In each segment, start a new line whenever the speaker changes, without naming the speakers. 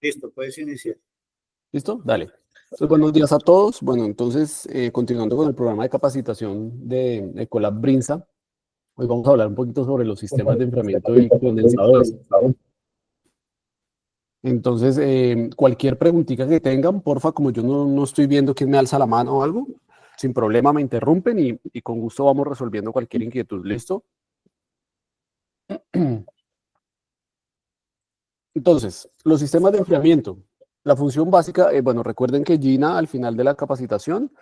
Listo, puedes iniciar.
¿Listo? Dale. Entonces, buenos días a todos. Bueno, entonces, continuando con el programa de capacitación de Ecolab Brinza, hoy vamos a hablar un poquito sobre los sistemas de enfriamiento y condensadores. Entonces, cualquier preguntita que tengan, porfa, como yo no estoy viendo quién me alza la mano o algo, sin problema me interrumpen y con gusto vamos resolviendo cualquier inquietud. ¿Listo? Entonces, los sistemas de enfriamiento. La función básica, bueno, recuerden que Gina al final de la capacitación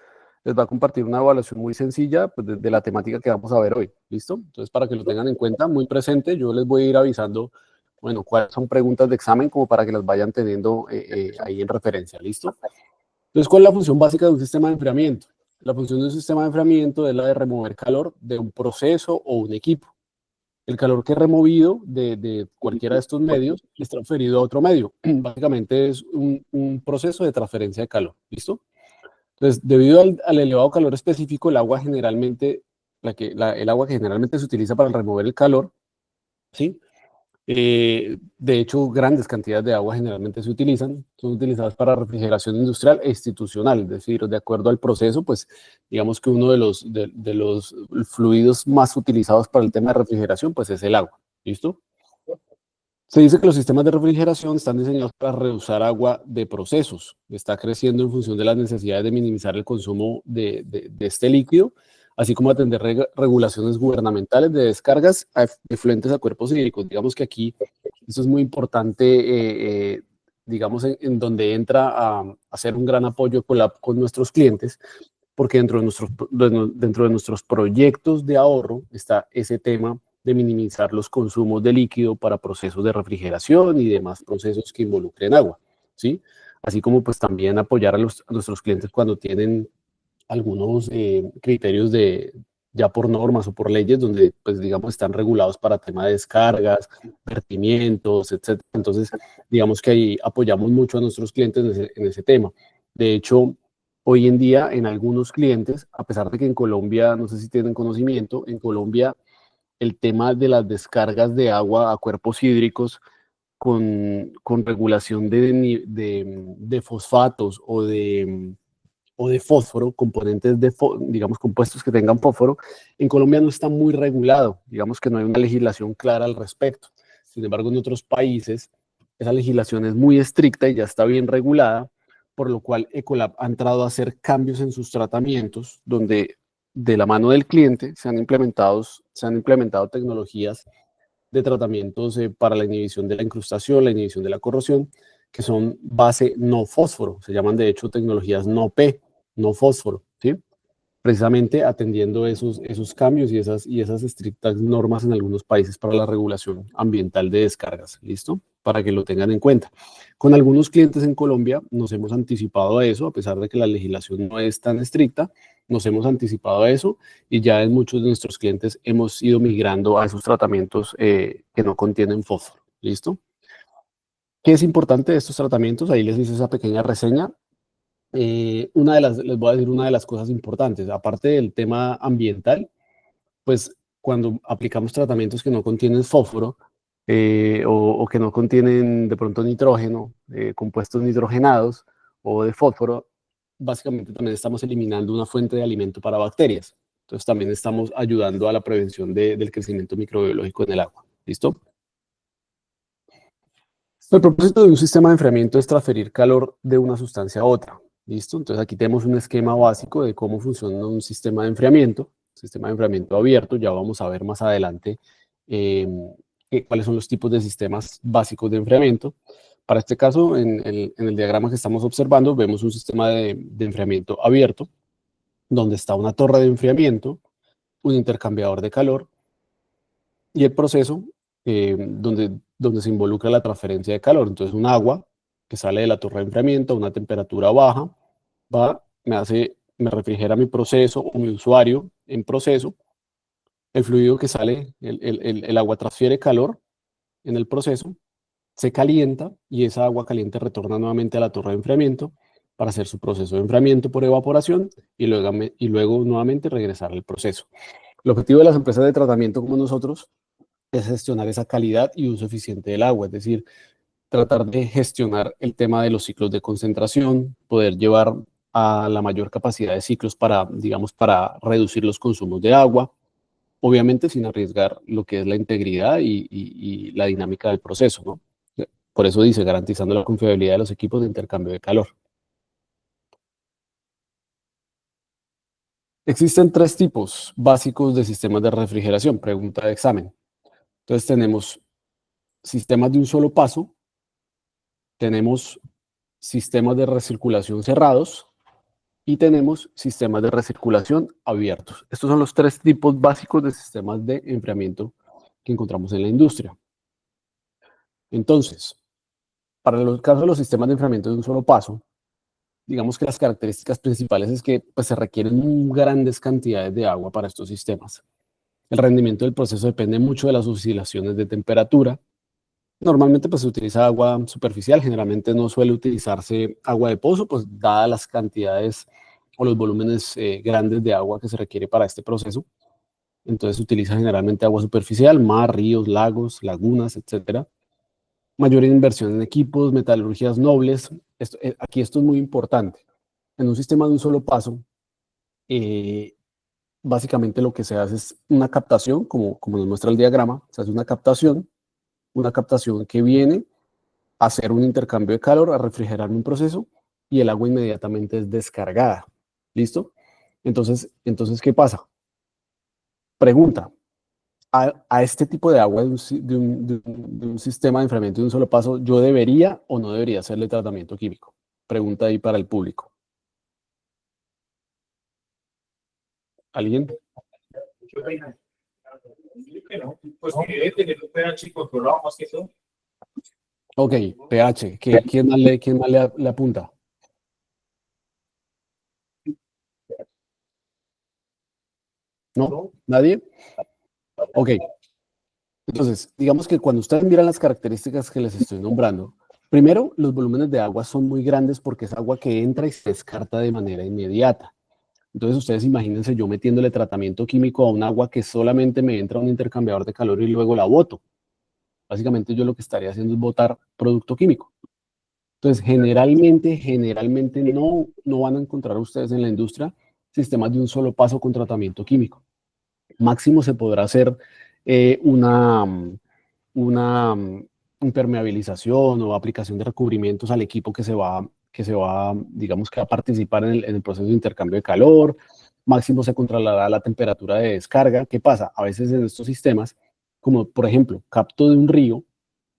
les va a compartir una evaluación muy sencilla pues, de la temática que vamos a ver hoy. ¿Listo? Entonces, para que lo tengan en cuenta, muy presente, yo les voy a ir avisando, bueno, cuáles son preguntas de examen como para que las vayan teniendo ahí en referencia. ¿Listo? Entonces, ¿cuál es la función básica de un sistema de enfriamiento? La función de un sistema de enfriamiento es la de remover calor de un proceso o un equipo. El calor que es removido de cualquiera de estos medios es transferido a otro medio. Básicamente es un proceso de transferencia de calor. ¿Listo? Entonces, debido al elevado calor específico, el agua generalmente, el agua que generalmente se utiliza para remover el calor, ¿sí? De hecho, grandes cantidades de agua generalmente son utilizadas para refrigeración industrial e institucional, es decir, de acuerdo al proceso, pues digamos que uno de los fluidos más utilizados para el tema de refrigeración, pues es el agua, ¿listo? Se dice que los sistemas de refrigeración están diseñados para reusar agua de procesos. Está creciendo en función de las necesidades de minimizar el consumo de este líquido, así como atender regulaciones gubernamentales de descargas efluentes a cuerpos hídricos. Digamos que aquí eso es muy importante, digamos, en donde entra a hacer un gran apoyo con nuestros clientes, porque dentro de nuestros proyectos de ahorro está ese tema de minimizar los consumos de líquido para procesos de refrigeración y demás procesos que involucren agua, ¿sí? Así como pues también apoyar a nuestros clientes cuando tienen algunos criterios ya por normas o por leyes donde pues digamos están regulados para tema de descargas, vertimientos, etcétera. Entonces digamos que ahí apoyamos mucho a nuestros clientes en ese tema. De hecho, hoy en día en algunos clientes, a pesar de que en Colombia, no sé si tienen conocimiento, en Colombia el tema de las descargas de agua a cuerpos hídricos con regulación de fosfatos o de fósforo, componentes digamos, compuestos que tengan fósforo, en Colombia no está muy regulado, digamos que no hay una legislación clara al respecto. Sin embargo, en otros países esa legislación es muy estricta y ya está bien regulada, por lo cual Ecolab ha entrado a hacer cambios en sus tratamientos, donde de la mano del cliente se han implementado tecnologías de tratamientos para la inhibición de la incrustación, la inhibición de la corrosión, que son base no fósforo, se llaman de hecho tecnologías no P, no fósforo, ¿sí? Precisamente atendiendo esos cambios y esas estrictas normas en algunos países para la regulación ambiental de descargas, ¿listo? Para que lo tengan en cuenta. Con algunos clientes en Colombia nos hemos anticipado a eso, a pesar de que la legislación no es tan estricta, nos hemos anticipado a eso y ya en muchos de nuestros clientes hemos ido migrando a esos tratamientos que no contienen fósforo, ¿listo? ¿Qué es importante de estos tratamientos? Ahí les hice esa pequeña reseña. Les voy a decir una de las cosas importantes, aparte del tema ambiental, pues cuando aplicamos tratamientos que no contienen fósforo o que no contienen de pronto nitrógeno, compuestos nitrogenados o de fósforo, básicamente también estamos eliminando una fuente de alimento para bacterias. Entonces también estamos ayudando a la prevención del crecimiento microbiológico en el agua. ¿Listo? El propósito de un sistema de enfriamiento es transferir calor de una sustancia a otra. ¿Listo? Entonces aquí tenemos un esquema básico de cómo funciona un sistema de enfriamiento abierto. Ya vamos a ver más adelante eh, cuáles son los tipos de sistemas básicos de enfriamiento. Para este caso, en el diagrama que estamos observando, vemos un sistema de enfriamiento abierto, donde está una torre de enfriamiento, un intercambiador de calor y el proceso donde se involucra la transferencia de calor. Entonces, un agua que sale de la torre de enfriamiento a una temperatura baja, me refrigera mi proceso o mi usuario en proceso. El fluido que sale, el agua transfiere calor en el proceso, se calienta y esa agua caliente retorna nuevamente a la torre de enfriamiento para hacer su proceso de enfriamiento por evaporación y luego nuevamente regresar al proceso. El objetivo de las empresas de tratamiento como nosotros es gestionar esa calidad y uso eficiente del agua, es decir, tratar de gestionar el tema de los ciclos de concentración, poder llevar a la mayor capacidad de ciclos para, digamos, para reducir los consumos de agua, obviamente sin arriesgar lo que es la integridad y la dinámica del proceso, ¿no? Por eso dice, garantizando la confiabilidad de los equipos de intercambio de calor. Existen tres tipos básicos de sistemas de refrigeración, pregunta de examen. Entonces tenemos sistemas de un solo paso, tenemos sistemas de recirculación cerrados y tenemos sistemas de recirculación abiertos. Estos son los tres tipos básicos de sistemas de enfriamiento que encontramos en la industria. Entonces, para el caso de los sistemas de enfriamiento de un solo paso, digamos que las características principales es que pues, se requieren grandes cantidades de agua para estos sistemas. El rendimiento del proceso depende mucho de las oscilaciones de temperatura. Normalmente pues, se utiliza agua superficial, generalmente no suele utilizarse agua de pozo, pues dadas las cantidades o los volúmenes grandes de agua que se requiere para este proceso. Entonces se utiliza generalmente agua superficial, mar, ríos, lagos, lagunas, etcétera. Mayor inversión en equipos, metalurgias nobles. Aquí esto es muy importante. En un sistema de un solo paso, básicamente lo que se hace es una captación, como nos muestra el diagrama, se hace una captación que viene a hacer un intercambio de calor, a refrigerar un proceso, y el agua inmediatamente es descargada. ¿Listo? Entonces ¿qué pasa? Pregunta, a este tipo de agua de un sistema de enfriamiento de un solo paso, ¿yo debería o no debería hacerle tratamiento químico? Pregunta ahí para el público. ¿Alguien?
Pues que debe tener un pH controlado más que todo.
Ok, pH. ¿Quién más le apunta? ¿No? ¿Nadie? Ok. Entonces, digamos que cuando ustedes miran las características que les estoy nombrando, primero, los volúmenes de agua son muy grandes porque es agua que entra y se descarta de manera inmediata. Entonces, ustedes imagínense yo metiéndole tratamiento químico a un agua que solamente me entra a un intercambiador de calor y luego la boto. Básicamente yo lo que estaría haciendo es botar producto químico. Entonces, generalmente no van a encontrar ustedes en la industria sistemas de un solo paso con tratamiento químico. Máximo se podrá hacer una impermeabilización o aplicación de recubrimientos al equipo que se va, digamos que a participar en el proceso de intercambio de calor. Máximo se controlará la temperatura de descarga. ¿Qué pasa? A veces en estos sistemas, como por ejemplo, capto de un río,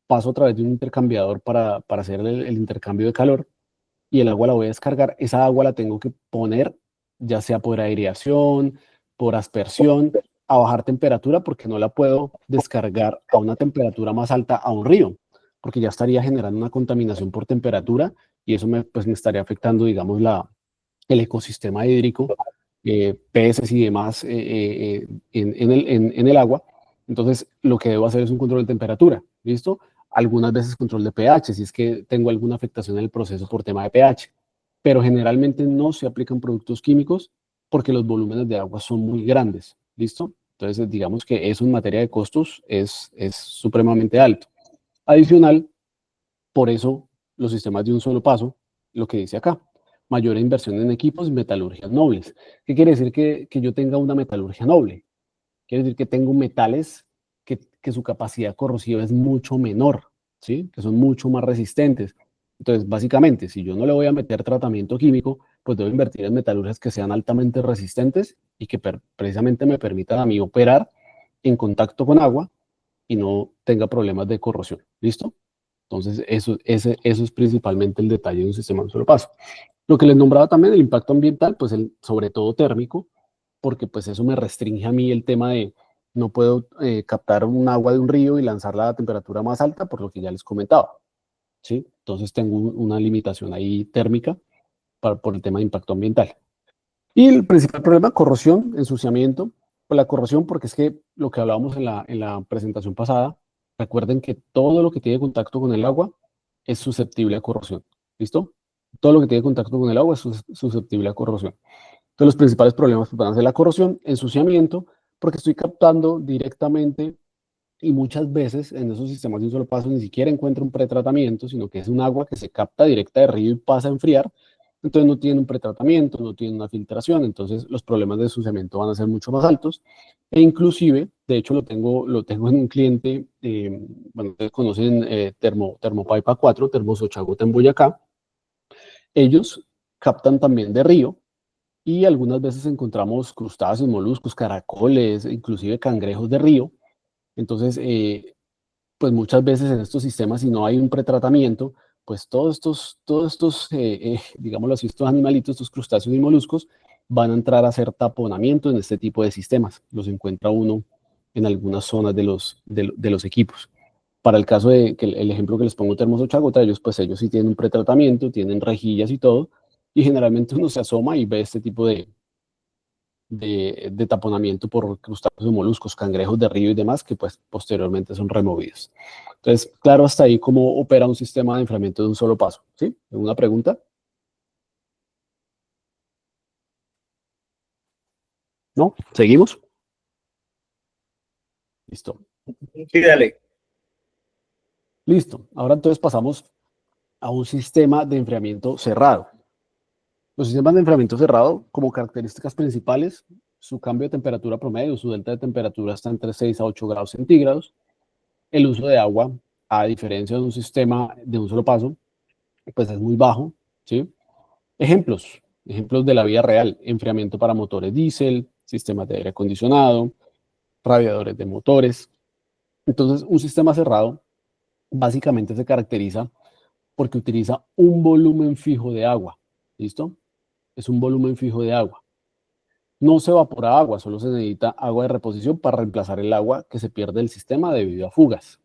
paso a través de un intercambiador para hacer el intercambio de calor y el agua la voy a descargar. Esa agua la tengo que poner, ya sea por aireación, por aspersión, a bajar temperatura porque no la puedo descargar a una temperatura más alta a un río, porque ya estaría generando una contaminación por temperatura y eso pues me estaría afectando, digamos, el ecosistema hídrico, peces y demás en el agua. Entonces, lo que debo hacer es un control de temperatura, ¿listo? Algunas veces control de pH, si es que tengo alguna afectación en el proceso por tema de pH, pero generalmente no se aplican productos químicos porque los volúmenes de agua son muy grandes, ¿listo? Entonces, digamos que eso en materia de costos es supremamente alto. Adicional, por eso los sistemas de un solo paso, lo que dice acá, mayor inversión en equipos y metalurgias nobles. ¿Qué quiere decir que yo tenga una metalurgia noble? Quiere decir que tengo metales que su capacidad corrosiva es mucho menor, ¿sí? Que son mucho más resistentes. Entonces, básicamente, si yo no le voy a meter tratamiento químico, pues debo invertir en metalurgias que sean altamente resistentes y que precisamente me permitan a mí operar en contacto con agua y no tenga problemas de corrosión. ¿Listo? Entonces, eso es principalmente el detalle de un sistema de un solo paso. Lo que les nombraba también, el impacto ambiental, pues sobre todo térmico, porque pues eso me restringe a mí el tema de no puedo captar un agua de un río y lanzarla a temperatura más alta, por lo que ya les comentaba, ¿sí? Entonces tengo una limitación ahí térmica por el tema de impacto ambiental. Y el principal problema, corrosión, ensuciamiento. Pues la corrosión, porque es que lo que hablábamos en la presentación pasada, recuerden que todo lo que tiene contacto con el agua es susceptible a corrosión. ¿Listo? Todo lo que tiene contacto con el agua es susceptible a corrosión. Entonces, los principales problemas van a ser la corrosión, ensuciamiento, porque estoy captando directamente Y muchas veces en esos sistemas de un solo paso ni siquiera encuentra un pretratamiento, sino que es un agua que se capta directa de río y pasa a enfriar. Entonces no tiene un pretratamiento, no tiene una filtración, entonces los problemas de ensuciamiento van a ser mucho más altos. E inclusive, de hecho lo tengo en un cliente, bueno, ustedes conocen Termopaipa 4, Termosochagota en Boyacá. Ellos captan también de río y algunas veces encontramos crustáceos, moluscos, caracoles, inclusive cangrejos de río. Entonces, pues muchas veces en estos sistemas, si no hay un pretratamiento, pues digámoslo así, estos animalitos, estos crustáceos y moluscos, van a entrar a hacer taponamiento en este tipo de sistemas. Los encuentra uno en algunas zonas de los equipos. Para el caso de que el ejemplo que les pongo, Termosochagota, ellos sí tienen un pretratamiento, tienen rejillas y todo, y generalmente uno se asoma y ve este tipo de taponamiento por crustáceos y moluscos, cangrejos de río y demás, que pues posteriormente son removidos. Entonces, claro, hasta ahí cómo opera un sistema de enfriamiento de un solo paso. ¿Sí? ¿Alguna pregunta? ¿No? ¿Seguimos? Listo.
Sí, dale.
Listo. Ahora entonces pasamos a un sistema de enfriamiento cerrado. Los sistemas de enfriamiento cerrado, como características principales, su cambio de temperatura promedio, su delta de temperatura está entre 6 a 8 grados centígrados. El uso de agua, a diferencia de un sistema de un solo paso, pues es muy bajo, ¿sí? Ejemplos de la vida real, enfriamiento para motores diésel, sistemas de aire acondicionado, radiadores de motores. Entonces, un sistema cerrado básicamente se caracteriza porque utiliza un volumen fijo de agua, ¿listo? Es un volumen fijo de agua. No se evapora agua, solo se necesita agua de reposición para reemplazar el agua que se pierde del sistema debido a fugas.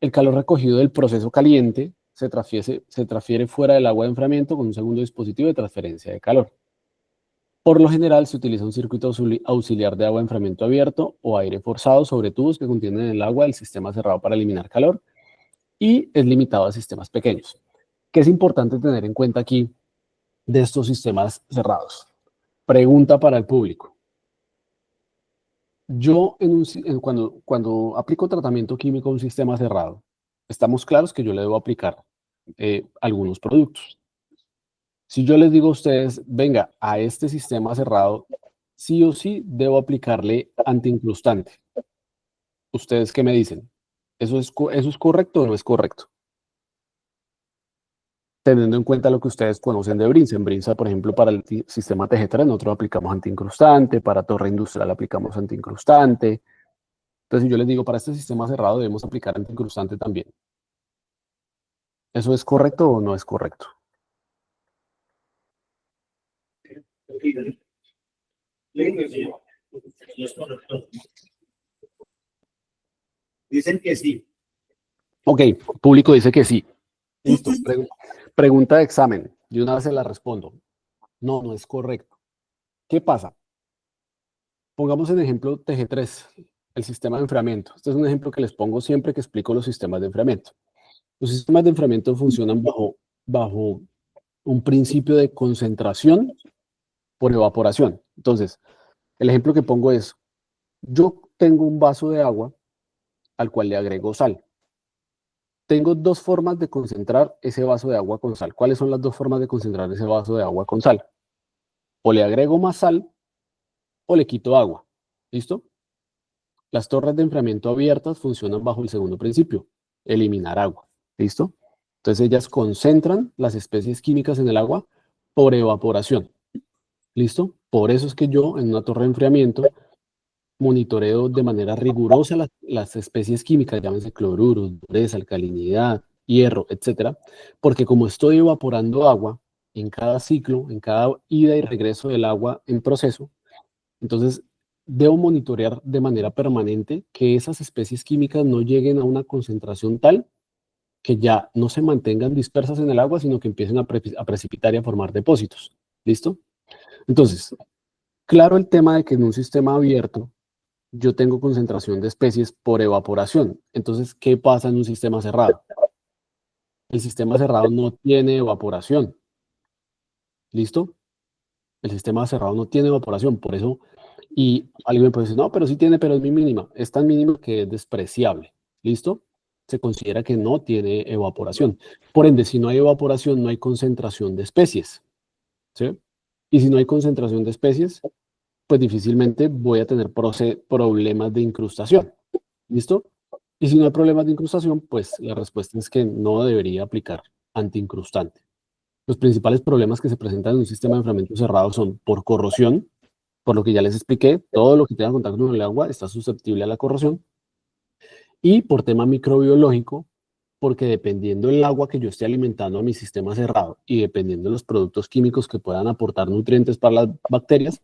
El calor recogido del proceso caliente se transfiere fuera del agua de enfriamiento con un segundo dispositivo de transferencia de calor. Por lo general se utiliza un circuito auxiliar de agua de enfriamiento abierto o aire forzado sobre tubos que contienen el agua del sistema cerrado para eliminar calor y es limitado a sistemas pequeños. ¿Qué es importante tener en cuenta aquí de estos sistemas cerrados? Pregunta para el público. Yo cuando aplico tratamiento químico a un sistema cerrado, estamos claros que yo le debo aplicar algunos productos. Si yo les digo a ustedes, venga, a este sistema cerrado, sí o sí debo aplicarle antiincrustante. ¿Ustedes qué me dicen? ¿Eso es correcto o no es correcto? Teniendo en cuenta lo que ustedes conocen de Brinza. En Brinza, por ejemplo, para el sistema TG3, nosotros aplicamos antiincrustante, para torre industrial aplicamos antiincrustante. Entonces, si yo les digo, para este sistema cerrado debemos aplicar antiincrustante también. ¿Eso es correcto o no es correcto?
Dicen que sí.
Ok, público dice que sí. Listo. Pregunta de examen. De una vez se la respondo. No, no es correcto. ¿Qué pasa? Pongamos en ejemplo TG3, el sistema de enfriamiento. Este es un ejemplo que les pongo siempre que explico los sistemas de enfriamiento. Los sistemas de enfriamiento funcionan bajo un principio de concentración por evaporación. Entonces, el ejemplo que pongo es, yo tengo un vaso de agua al cual le agrego sal. Tengo dos formas de concentrar ese vaso de agua con sal. ¿Cuáles son las dos formas de concentrar ese vaso de agua con sal? O le agrego más sal o le quito agua. ¿Listo? Las torres de enfriamiento abiertas funcionan bajo el segundo principio, eliminar agua. ¿Listo? Entonces ellas concentran las especies químicas en el agua por evaporación. ¿Listo? Por eso es que yo en una torre de enfriamiento monitoreo de manera rigurosa las especies químicas, llámense cloruros, dureza, alcalinidad, hierro, etcétera, porque como estoy evaporando agua en cada ciclo, en cada ida y regreso del agua en proceso, entonces debo monitorear de manera permanente que esas especies químicas no lleguen a una concentración tal que ya no se mantengan dispersas en el agua, sino que empiecen a precipitar y a formar depósitos. ¿Listo? Entonces, claro el tema de que en un sistema abierto yo tengo concentración de especies por evaporación. Entonces, ¿qué pasa en un sistema cerrado? El sistema cerrado no tiene evaporación. ¿Listo? El sistema cerrado no tiene evaporación. Por eso Y alguien me puede decir, no, pero sí tiene, pero es muy mínima. Es tan mínima que es despreciable. ¿Listo? Se considera que no tiene evaporación. Por ende, si no hay evaporación, no hay concentración de especies. ¿Sí? Y si no hay concentración de especies, pues difícilmente voy a tener problemas de incrustación. ¿Listo? Y si no hay problemas de incrustación, pues la respuesta es que no debería aplicar antiincrustante. Los principales problemas que se presentan en un sistema de enfriamiento cerrado son por corrosión, por lo que ya les expliqué, todo lo que tenga contacto con el agua está susceptible a la corrosión, y por tema microbiológico, porque dependiendo del agua que yo esté alimentando a mi sistema cerrado y dependiendo de los productos químicos que puedan aportar nutrientes para las bacterias,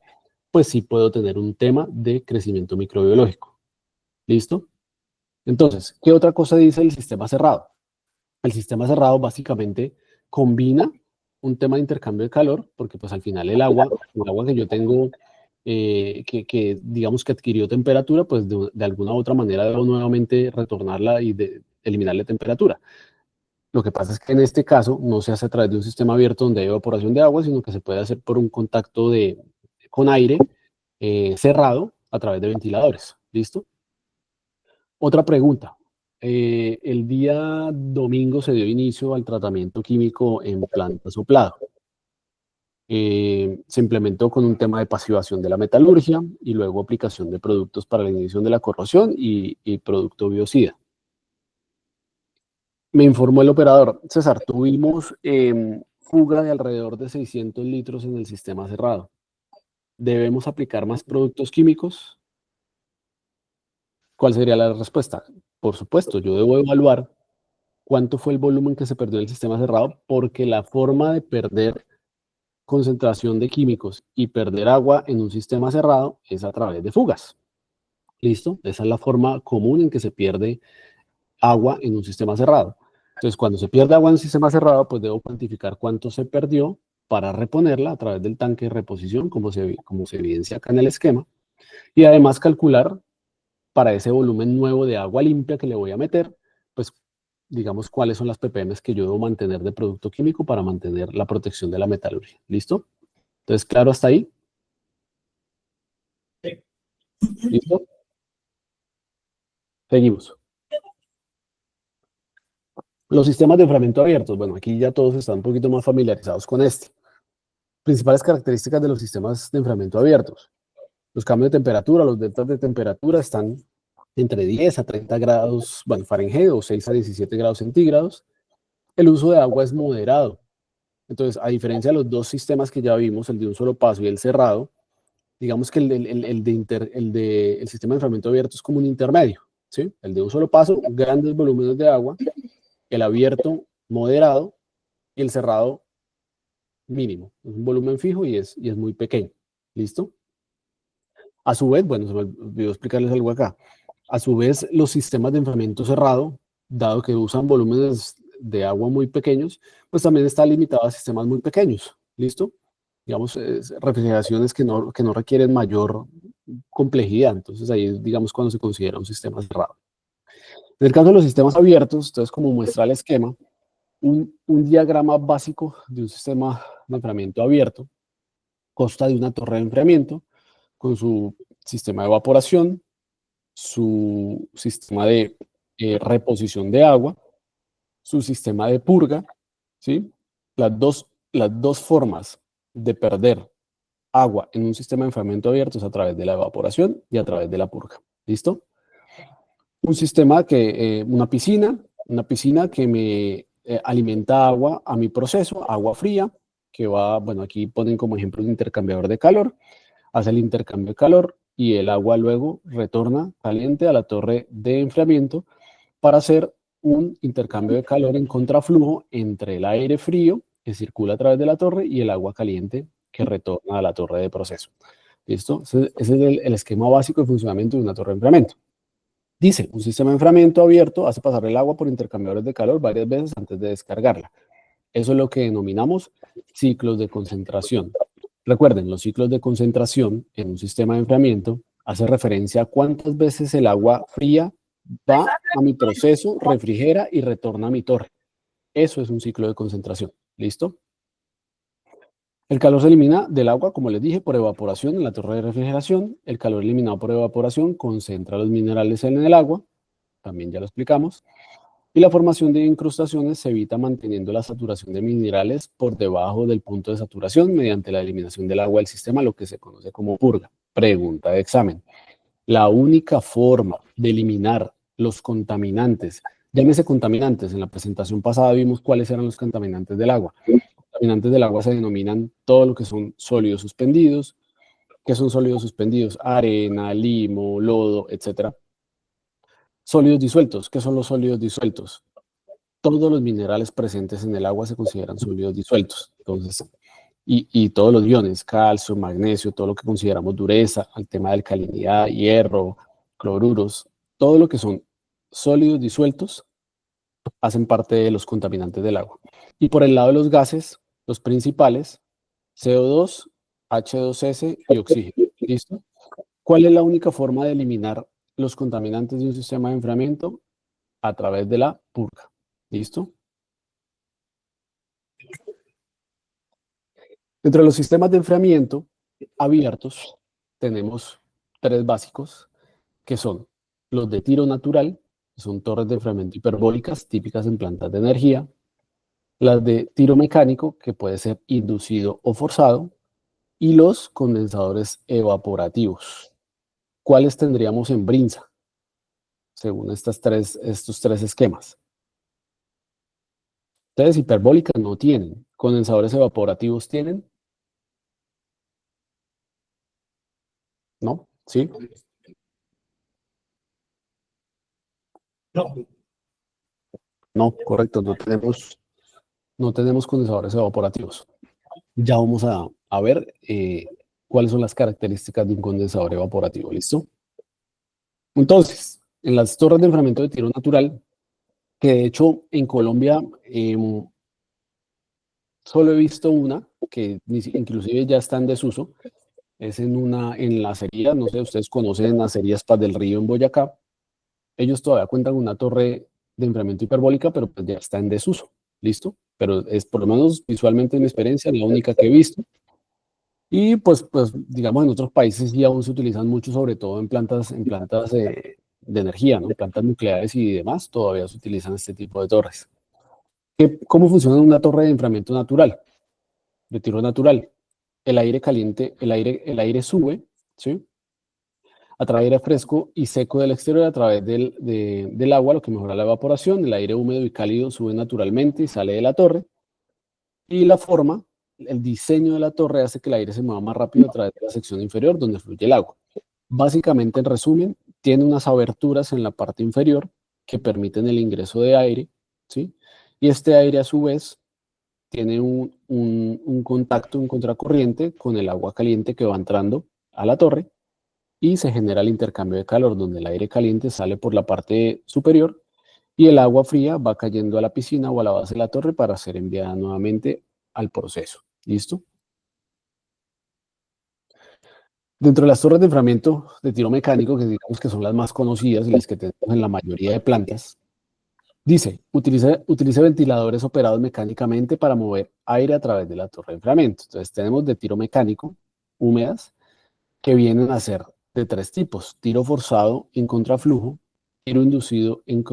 pues sí puedo tener un tema de crecimiento microbiológico. ¿Listo? Entonces, ¿qué otra cosa dice el sistema cerrado? El sistema cerrado básicamente combina un tema de intercambio de calor, porque pues al final el agua que yo tengo, digamos que adquirió temperatura, pues de alguna u otra manera debo nuevamente retornarla y eliminarle temperatura. Lo que pasa es que en este caso no se hace a través de un sistema abierto donde hay evaporación de agua, sino que se puede hacer por un contacto con aire cerrado a través de ventiladores. ¿Listo? Otra pregunta. El día domingo se dio inicio al tratamiento químico en planta soplado. Se implementó con un tema de pasivación de la metalurgia y luego aplicación de productos para la inhibición de la corrosión y producto biocida. Me informó el operador, César, tuvimos fuga de alrededor de 600 litros en el sistema cerrado. ¿Debemos aplicar más productos químicos? ¿Cuál sería la respuesta? Por supuesto, yo debo evaluar cuánto fue el volumen que se perdió en el sistema cerrado, porque la forma de perder concentración de químicos y perder agua en un sistema cerrado es a través de fugas. ¿Listo? Esa es la forma común en que se pierde agua en un sistema cerrado. Entonces, cuando se pierde agua en un sistema cerrado, pues debo cuantificar cuánto se perdió para reponerla a través del tanque de reposición, como se evidencia acá en el esquema, y además calcular para ese volumen nuevo de agua limpia que le voy a meter, pues digamos cuáles son las ppm que yo debo mantener de producto químico para mantener la protección de la metalurgia. ¿Listo? Entonces, claro hasta ahí. ¿Listo? Seguimos. Los sistemas de enfriamiento abiertos. Bueno, aquí ya todos están un poquito más familiarizados con este. Principales características de los sistemas de enfriamiento abiertos. Los cambios de temperatura, los deltas de temperatura están entre 10 a 30 grados, bueno, Fahrenheit o 6 a 17 grados centígrados. El uso de agua es moderado. Entonces, a diferencia de los dos sistemas que ya vimos, el de un solo paso y el cerrado, digamos que el sistema de enfriamiento abierto es como un intermedio, ¿sí? El de un solo paso, grandes volúmenes de agua, el abierto, moderado, y el cerrado, mínimo. Es un volumen fijo y es muy pequeño. ¿Listo? A su vez, bueno, se me olvidó explicarles algo acá. A su vez, los sistemas de enfriamiento cerrado, dado que usan volúmenes de agua muy pequeños, pues también está limitado a sistemas muy pequeños. ¿Listo? Digamos, refrigeraciones que no requieren mayor complejidad. Entonces ahí es, digamos, cuando se considera un sistema cerrado. En el caso de los sistemas abiertos, entonces como muestra el esquema, un diagrama básico de un sistema de enfriamiento abierto consta de una torre de enfriamiento con su sistema de evaporación, su sistema de reposición de agua, su sistema de purga, ¿sí? Las dos formas de perder agua en un sistema de enfriamiento abierto es a través de la evaporación y a través de la purga. ¿Listo? Un sistema una piscina que me alimenta agua a mi proceso, agua fría, que va, bueno, aquí ponen como ejemplo un intercambiador de calor, hace el intercambio de calor y el agua luego retorna caliente a la torre de enfriamiento para hacer un intercambio de calor en contraflujo entre el aire frío que circula a través de la torre y el agua caliente que retorna a la torre de proceso. ¿Listo? Ese es el esquema básico de funcionamiento de una torre de enfriamiento. Dice, un sistema de enfriamiento abierto hace pasar el agua por intercambiadores de calor varias veces antes de descargarla. Eso es lo que denominamos ciclos de concentración. Recuerden, los ciclos de concentración en un sistema de enfriamiento hace referencia a cuántas veces el agua fría va a mi proceso, refrigera y retorna a mi torre. Eso es un ciclo de concentración. ¿Listo? El calor se elimina del agua, como les dije, por evaporación en la torre de refrigeración. El calor eliminado por evaporación concentra los minerales en el agua, también ya lo explicamos. Y la formación de incrustaciones se evita manteniendo la saturación de minerales por debajo del punto de saturación mediante la eliminación del agua del sistema, lo que se conoce como purga. Pregunta de examen. La única forma de eliminar los contaminantes, llámese contaminantes, en la presentación pasada vimos cuáles eran los contaminantes del agua. Los contaminantes del agua se denominan todo lo que son sólidos suspendidos. ¿Qué son sólidos suspendidos? Arena, limo, lodo, etc. Sólidos disueltos. ¿Qué son los sólidos disueltos? Todos los minerales presentes en el agua se consideran sólidos disueltos. Entonces, y todos los iones, calcio, magnesio, todo lo que consideramos dureza, al tema de alcalinidad, hierro, cloruros, todo lo que son sólidos disueltos hacen parte de los contaminantes del agua. Y por el lado de los gases, los principales, CO2, H2S y oxígeno. ¿Listo? ¿Cuál es la única forma de eliminar los contaminantes de un sistema de enfriamiento? A través de la purga. ¿Listo? Dentro de los sistemas de enfriamiento abiertos tenemos tres básicos, que son los de tiro natural, que son torres de enfriamiento hiperbólicas típicas en plantas de energía, las de tiro mecánico, que puede ser inducido o forzado, y los condensadores evaporativos. ¿Cuáles tendríamos en Brinza, según estos tres esquemas? Ustedes hiperbólicas no tienen, condensadores evaporativos tienen, ¿no? ¿Sí?
No,
No, correcto, no tenemos condensadores evaporativos. Ya vamos a ver cuáles son las características de un condensador evaporativo, ¿listo? Entonces, en las torres de enfriamiento de tiro natural, que de hecho en Colombia solo he visto una, que inclusive ya está en desuso, es en la acería, no sé, ustedes conocen Acerías Paz del Río en Boyacá. Ellos todavía cuentan con una torre de enfriamiento hiperbólica, pero pues ya está en desuso, ¿listo? Pero es, por lo menos visualmente en mi experiencia, la única que he visto. Y pues digamos, en otros países ya aún se utilizan mucho, sobre todo en plantas de energía, ¿no? Plantas nucleares y demás, todavía se utilizan este tipo de torres. ¿Cómo funciona una torre de enfriamiento natural, de tiro natural? El aire caliente, el aire sube, ¿sí? A través de aire fresco y seco del exterior a través del agua, lo que mejora la evaporación. El aire húmedo y cálido sube naturalmente y sale de la torre. Y la forma, el diseño de la torre hace que el aire se mueva más rápido a través de la sección inferior donde fluye el agua. Básicamente, en resumen, tiene unas aberturas en la parte inferior que permiten el ingreso de aire, ¿sí? Y este aire, a su vez, tiene un contacto, un contracorriente con el agua caliente que va entrando a la torre y se genera el intercambio de calor, donde el aire caliente sale por la parte superior y el agua fría va cayendo a la piscina o a la base de la torre para ser enviada nuevamente al proceso. ¿Listo? Dentro de las torres de enfriamiento de tiro mecánico, que digamos que son las más conocidas y las que tenemos en la mayoría de plantas, dice, utilice ventiladores operados mecánicamente para mover aire a través de la torre de enfriamiento. Entonces tenemos de tiro mecánico, húmedas, que vienen a ser de tres tipos: tiro forzado en contraflujo, tiro inducido en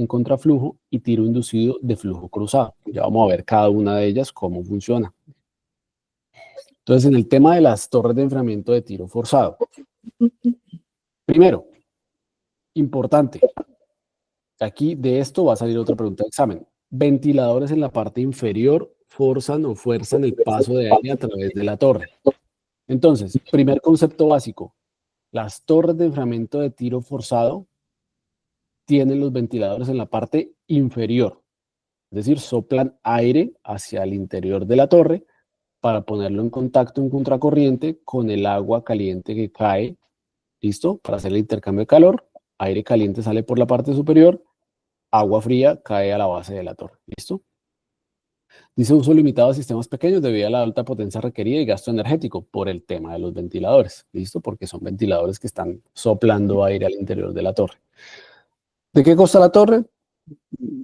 contraflujo y tiro inducido de flujo cruzado. Ya vamos a ver cada una de ellas cómo funciona. Entonces, en el tema de las torres de enfriamiento de tiro forzado, primero, importante, aquí de esto va a salir otra pregunta de examen. Ventiladores en la parte inferior forzan o fuerzan el paso de aire a través de la torre. Entonces, primer concepto básico, las torres de enfriamiento de tiro forzado tienen los ventiladores en la parte inferior, es decir, soplan aire hacia el interior de la torre para ponerlo en contacto en contracorriente con el agua caliente que cae, ¿listo? Para hacer el intercambio de calor, aire caliente sale por la parte superior, agua fría cae a la base de la torre, ¿listo? Dice uso limitado a sistemas pequeños debido a la alta potencia requerida y gasto energético por el tema de los ventiladores, ¿listo? Porque son ventiladores que están soplando aire al interior de la torre. ¿De qué consta la torre?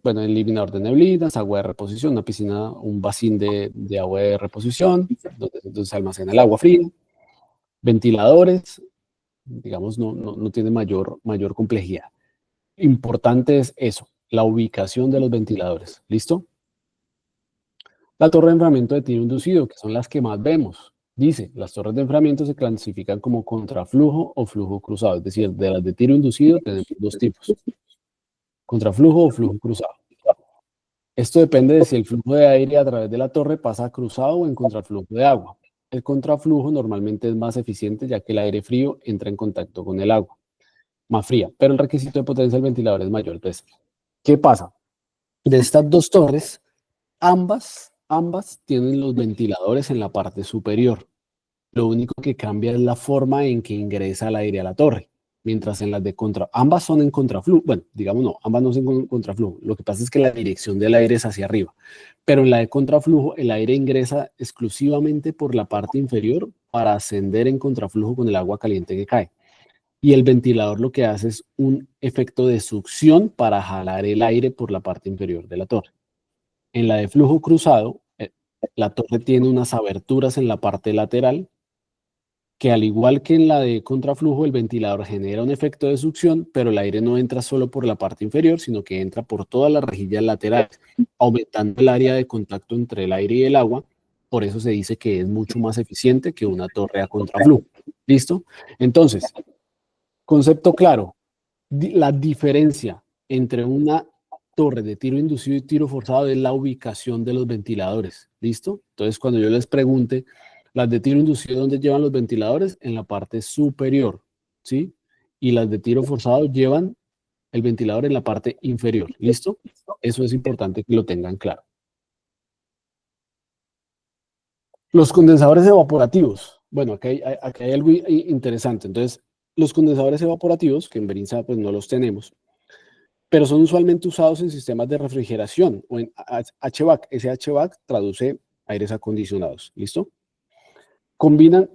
bueno, eliminador de neblinas, agua de reposición, una piscina, un vacín de agua de reposición, donde se almacena el agua fría, ventiladores, digamos, no tiene mayor complejidad. Importante es eso, la ubicación de los ventiladores. ¿Listo? La torre de enfriamiento de tiro inducido, que son las que más vemos. Dice, las torres de enfriamiento se clasifican como contraflujo o flujo cruzado. Es decir, de las de tiro inducido tenemos dos tipos. Contraflujo o flujo cruzado. Esto depende de si el flujo de aire a través de la torre pasa cruzado o en contraflujo de agua. El contraflujo normalmente es más eficiente ya que el aire frío entra en contacto con el agua más fría, pero el requisito de potencia del ventilador es mayor. Entonces, ¿qué pasa? De estas dos torres, ambas tienen los ventiladores en la parte superior. Lo único que cambia es la forma en que ingresa el aire a la torre. Mientras en las de ambas son en contraflujo. Bueno, digamos no, ambas no son en contraflujo. Lo que pasa es que la dirección del aire es hacia arriba. Pero en la de contraflujo, el aire ingresa exclusivamente por la parte inferior para ascender en contraflujo con el agua caliente que cae. Y el ventilador lo que hace es un efecto de succión para jalar el aire por la parte inferior de la torre. En la de flujo cruzado, la torre tiene unas aberturas en la parte lateral que, al igual que en la de contraflujo, el ventilador genera un efecto de succión, pero el aire no entra solo por la parte inferior, sino que entra por todas las rejillas laterales, aumentando el área de contacto entre el aire y el agua. Por eso se dice que es mucho más eficiente que una torre a contraflujo. ¿Listo? Entonces, concepto claro, la diferencia entre una torre de tiro inducido y tiro forzado es la ubicación de los ventiladores. ¿Listo? Entonces, cuando yo les pregunte, las de tiro inducido, ¿dónde llevan los ventiladores? En la parte superior, ¿sí? Y las de tiro forzado llevan el ventilador en la parte inferior. ¿Listo? Eso es importante que lo tengan claro. Los condensadores evaporativos. Bueno, aquí hay algo interesante. Entonces, los condensadores evaporativos, que en Berinza pues no los tenemos, pero son usualmente usados en sistemas de refrigeración o en HVAC. Ese HVAC traduce aires acondicionados. ¿Listo? Combinan,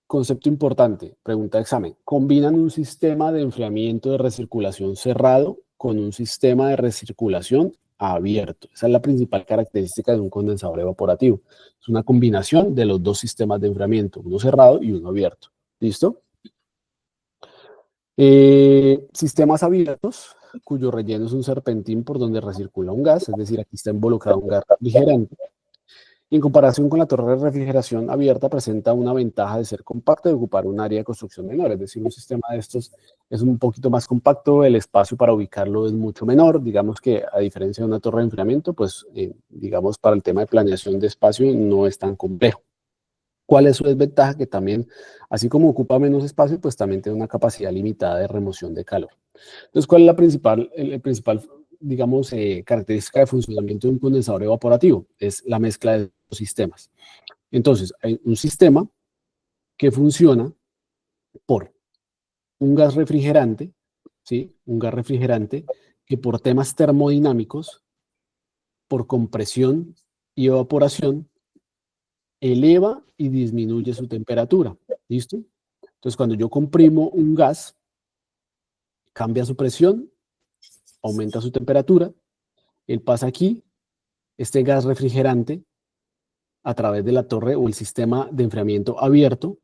concepto importante, pregunta de examen, combinan un sistema de enfriamiento de recirculación cerrado con un sistema de recirculación abierto. Esa es la principal característica de un condensador evaporativo. Es una combinación de los dos sistemas de enfriamiento, uno cerrado y uno abierto. ¿Listo? Sistemas abiertos, cuyo relleno es un serpentín por donde recircula un gas, es decir, aquí está involucrado un gas refrigerante. Y en comparación con la torre de refrigeración abierta, presenta una ventaja de ser compacta y ocupar un área de construcción menor, es decir, un sistema de estos es un poquito más compacto, el espacio para ubicarlo es mucho menor, digamos que a diferencia de una torre de enfriamiento, pues digamos para el tema de planeación de espacio no es tan complejo. ¿Cuál es su desventaja? Que también, así como ocupa menos espacio, pues también tiene una capacidad limitada de remoción de calor. Entonces, ¿cuál es el principal, digamos, característica de funcionamiento de un condensador evaporativo? Es la mezcla de dos sistemas. Entonces, hay un sistema que funciona por un gas refrigerante, ¿sí? Un gas refrigerante que por temas termodinámicos, por compresión y evaporación, eleva y disminuye su temperatura. ¿Listo? Entonces, cuando yo comprimo un gas, cambia su presión, aumenta su temperatura, él pasa aquí, este gas refrigerante, a través de la torre o el sistema de enfriamiento abierto,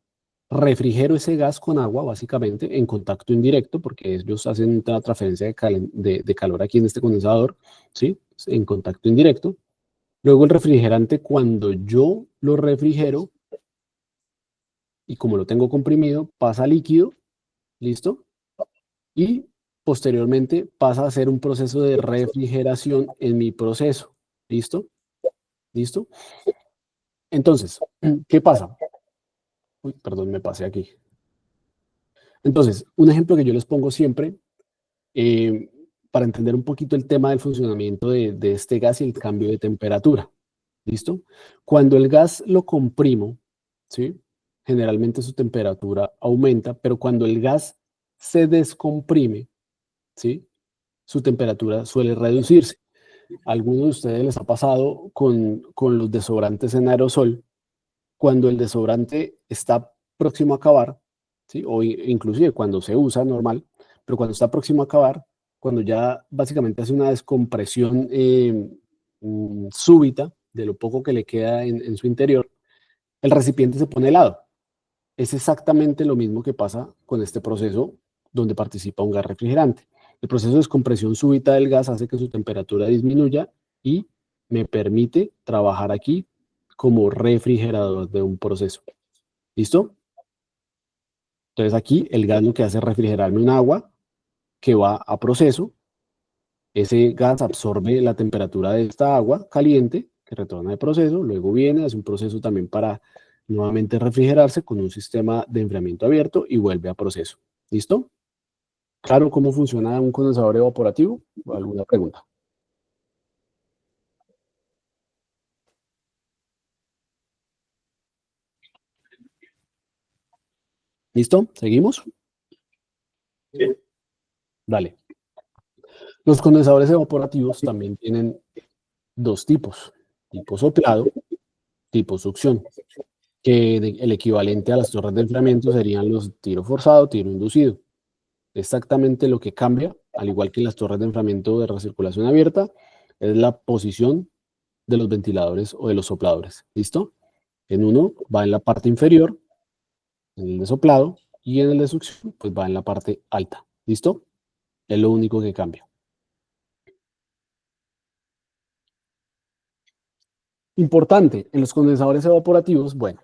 refrigero ese gas con agua, básicamente, en contacto indirecto, porque ellos hacen una transferencia de calor aquí en este condensador, ¿sí? En contacto indirecto. Luego el refrigerante, cuando yo lo refrigero, y como lo tengo comprimido, pasa a líquido, ¿listo? Y posteriormente pasa a hacer un proceso de refrigeración en mi proceso, ¿listo? ¿Listo? Entonces, ¿qué pasa? Uy, perdón, me pasé aquí. Entonces, un ejemplo que yo les pongo siempre, eh, para entender un poquito el tema del funcionamiento de este gas y el cambio de temperatura. ¿Listo? Cuando el gas lo comprimo, ¿sí? Generalmente su temperatura aumenta, pero cuando el gas se descomprime, ¿sí? Su temperatura suele reducirse. A algunos de ustedes les ha pasado con los desodorantes en aerosol, cuando el desodorante está próximo a acabar, ¿sí? O inclusive cuando se usa normal, pero cuando está próximo a acabar, cuando ya básicamente hace una descompresión súbita de lo poco que le queda en su interior, el recipiente se pone helado. Es exactamente lo mismo que pasa con este proceso donde participa un gas refrigerante. El proceso de descompresión súbita del gas hace que su temperatura disminuya y me permite trabajar aquí como refrigerador de un proceso. ¿Listo? Entonces aquí el gas lo que hace es refrigerarme un agua que va a proceso. Ese gas absorbe la temperatura de esta agua caliente que retorna de proceso, luego viene, hace un proceso también para nuevamente refrigerarse con un sistema de enfriamiento abierto y vuelve a proceso. ¿Listo? ¿Claro cómo funciona un condensador evaporativo? ¿Alguna pregunta? ¿Listo? ¿Seguimos?
Sí.
Dale. Los condensadores evaporativos también tienen dos tipos, tipo soplado, tipo succión, que el equivalente a las torres de enfriamiento serían los tiro forzado, tiro inducido. Exactamente lo que cambia, al igual que en las torres de enfriamiento de recirculación abierta, es la posición de los ventiladores o de los sopladores. ¿Listo? En uno va en la parte inferior, en el de soplado, y en el de succión, pues va en la parte alta. ¿Listo? Es lo único que cambia. Importante, en los condensadores evaporativos, bueno,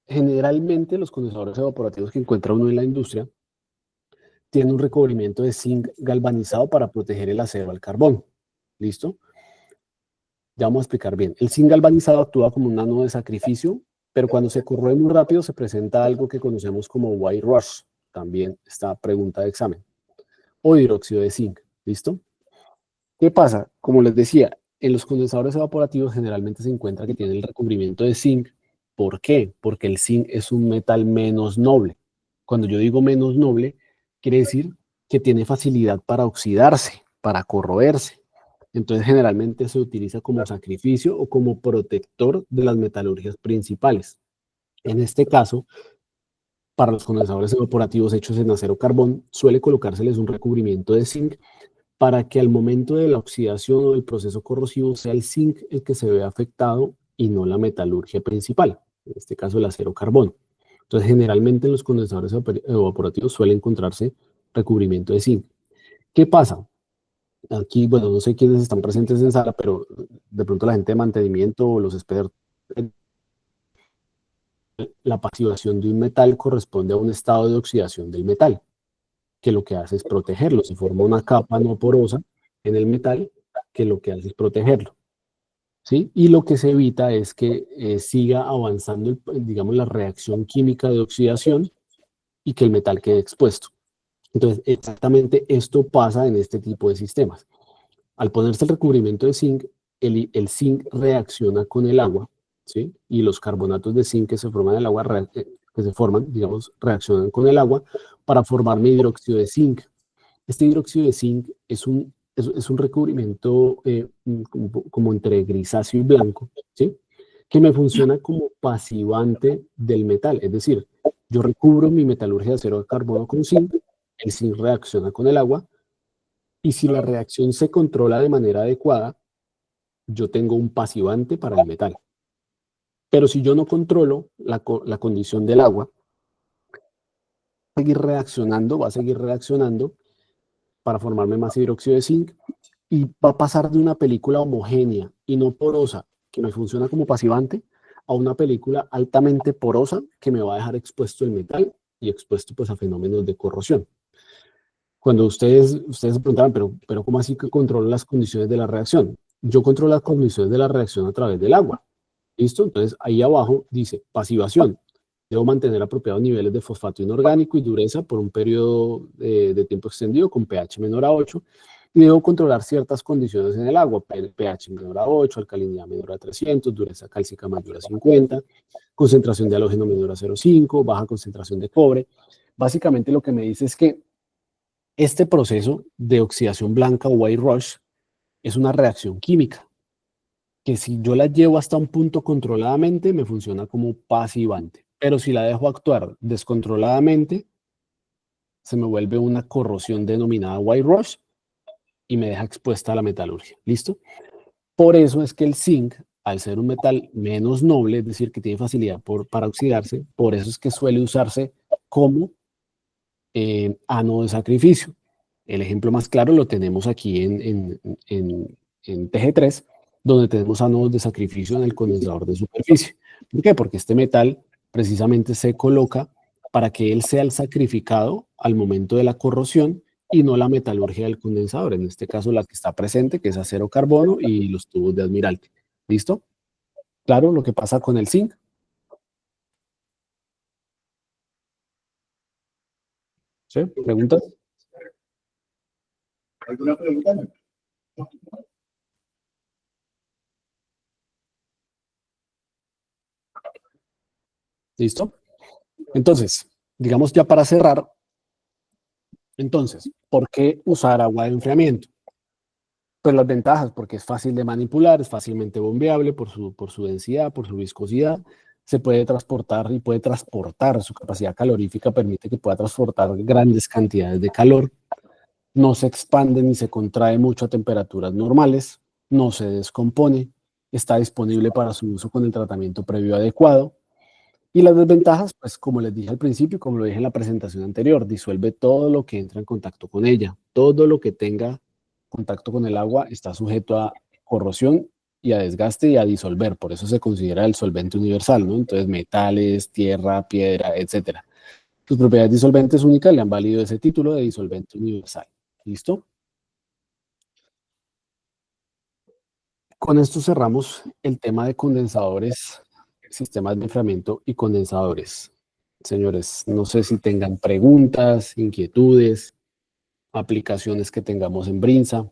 generalmente los condensadores evaporativos que encuentra uno en la industria tienen un recubrimiento de zinc galvanizado para proteger el acero al carbón. ¿Listo? Ya vamos a explicar bien. El zinc galvanizado actúa como un nano de sacrificio, pero cuando se corroe muy rápido se presenta algo que conocemos como white rush. También esta pregunta de examen. O hidróxido de zinc. ¿Listo? ¿Qué pasa? Como les decía, en los condensadores evaporativos generalmente se encuentra que tiene el recubrimiento de zinc. ¿Por qué? Porque el zinc es un metal menos noble. Cuando yo digo menos noble, quiere decir que tiene facilidad para oxidarse, para corroerse. Entonces generalmente se utiliza como sacrificio o como protector de las metalurgias principales. En este caso, para los condensadores evaporativos hechos en acero carbón, suele colocárseles un recubrimiento de zinc para que al momento de la oxidación o del proceso corrosivo sea el zinc el que se vea afectado y no la metalurgia principal, en este caso el acero carbón. Entonces, generalmente en los condensadores evaporativos suele encontrarse recubrimiento de zinc. ¿Qué pasa? Aquí, bueno, no sé quiénes están presentes en sala, pero de pronto la gente de mantenimiento o los expertos, la pasivación de un metal corresponde a un estado de oxidación del metal, que lo que hace es protegerlo. Se forma una capa no porosa en el metal que lo que hace es protegerlo. ¿Sí? Y lo que se evita es que siga avanzando, digamos, la reacción química de oxidación y que el metal quede expuesto. Entonces, exactamente esto pasa en este tipo de sistemas. Al ponerse el recubrimiento de zinc, el zinc reacciona con el agua, ¿sí? Y los carbonatos de zinc que se forman en el agua, que se forman, digamos, reaccionan con el agua para formar hidróxido de zinc. Este hidróxido de zinc es un recubrimiento como entre grisáceo y blanco, ¿sí? Que me funciona como pasivante del metal. Es decir, yo recubro mi metalurgia de acero de carbono con zinc, el zinc reacciona con el agua, y si la reacción se controla de manera adecuada, yo tengo un pasivante para el metal. Pero si yo no controlo la condición del agua, va a seguir reaccionando para formarme más hidróxido de zinc y va a pasar de una película homogénea y no porosa, que me funciona como pasivante, a una película altamente porosa que me va a dejar expuesto el metal y expuesto pues a fenómenos de corrosión. Cuando ustedes se preguntaban, pero ¿cómo así que controlo las condiciones de la reacción? Yo controlo las condiciones de la reacción a través del agua. ¿Listo? Entonces ahí abajo dice pasivación. Debo mantener apropiados niveles de fosfato inorgánico y dureza por un periodo de tiempo extendido con pH menor a 8. Y debo controlar ciertas condiciones en el agua, pH menor a 8, alcalinidad menor a 300, dureza cálcica mayor a 50, concentración de halógeno menor a 0,5, baja concentración de cobre. Básicamente lo que me dice es que este proceso de oxidación blanca o white rush es una reacción química que si yo la llevo hasta un punto controladamente me funciona como pasivante, pero si la dejo actuar descontroladamente se me vuelve una corrosión denominada white rush y me deja expuesta a la metalurgia. ¿Listo? Por eso es que el zinc, al ser un metal menos noble, es decir, que tiene facilidad para oxidarse, por eso es que suele usarse como ánodo de sacrificio. El ejemplo más claro lo tenemos aquí en TG3, donde tenemos ánodos de sacrificio en el condensador de superficie. ¿Por qué? Porque este metal precisamente se coloca para que él sea el sacrificado al momento de la corrosión y no la metalurgia del condensador, en este caso la que está presente, que es acero carbono y los tubos de Admiralty. ¿Listo? Claro, lo que pasa con el zinc. ¿Sí? ¿Preguntas?
¿Alguna pregunta?
¿Listo? Entonces, digamos ya para cerrar, entonces, ¿por qué usar agua de enfriamiento? Pues las ventajas, porque es fácil de manipular, es fácilmente bombeable por su densidad, por su viscosidad, se puede transportar y puede transportar, su capacidad calorífica permite que pueda transportar grandes cantidades de calor, no se expande ni se contrae mucho a temperaturas normales, no se descompone, está disponible para su uso con el tratamiento previo adecuado. Y las desventajas, pues como les dije al principio, como lo dije en la presentación anterior, disuelve todo lo que entra en contacto con ella. Todo lo que tenga contacto con el agua está sujeto a corrosión y a desgaste y a disolver. Por eso se considera el solvente universal, ¿no? Entonces, metales, tierra, piedra, etcétera. Sus propiedades disolventes únicas le han valido ese título de disolvente universal. ¿Listo? Con esto cerramos el tema de condensadores, sistemas de enfriamiento y condensadores. Señores, no sé si tengan preguntas, inquietudes, aplicaciones que tengamos en Brinza.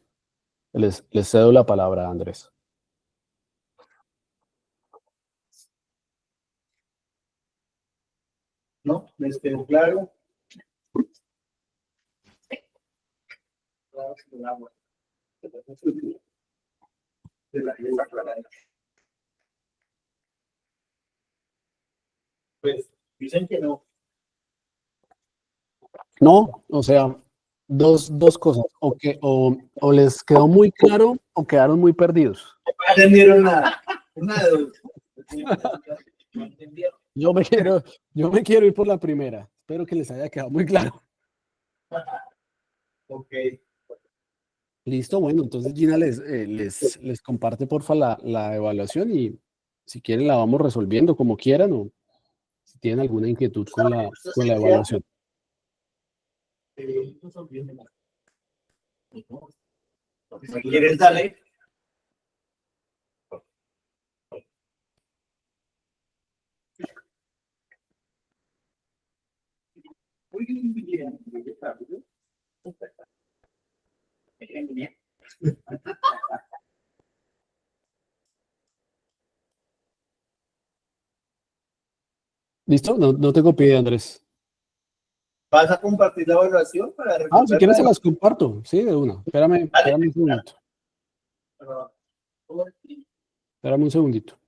Les cedo la palabra a Andrés.
¿No? ¿Les quedó claro? Pues dicen que no.
No, o sea, dos cosas. O les quedó muy claro o quedaron muy perdidos.
No entendieron nada. Una de dos. No entendieron.
Yo me quiero ir por la primera. Espero que les haya quedado muy claro.
Ok.
Listo, bueno, entonces Gina les comparte porfa la evaluación y si quieren la vamos resolviendo como quieran o si tienen alguna inquietud con la evaluación.
Si quieres, dale.
¿Listo? No te copié, Andrés.
¿Vas a compartir la evaluación para
Ah, si quieres se
resolverla?
las comparto. Sí, de una. Espérame un segundito. Espérame un segundito.